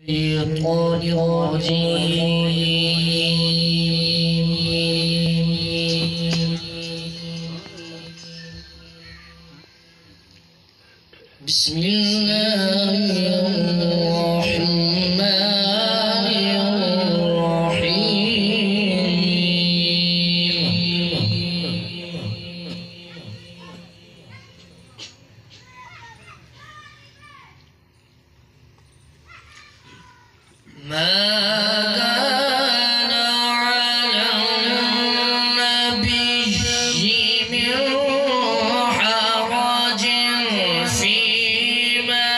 الشيطان الرجيم. بسم الله الرحمن الرحيم. ما كان على النبي من حرج فيما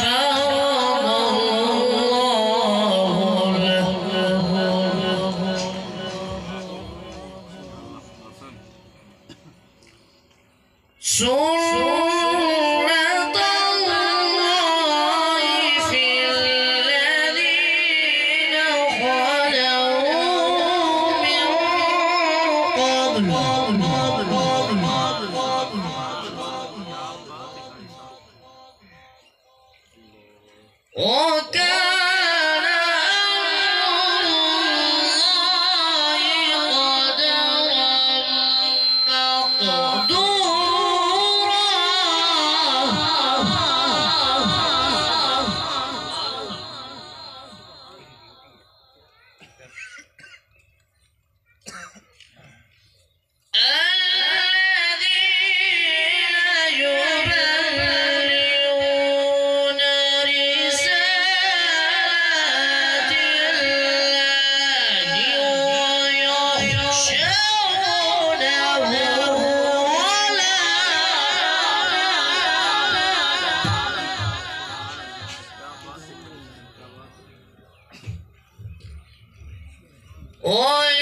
فرض الله له سنة الله في الذين خلوا من قبل وكان أمر الله قدرا الذين يبلغون رسالات الله ويخشونه ولا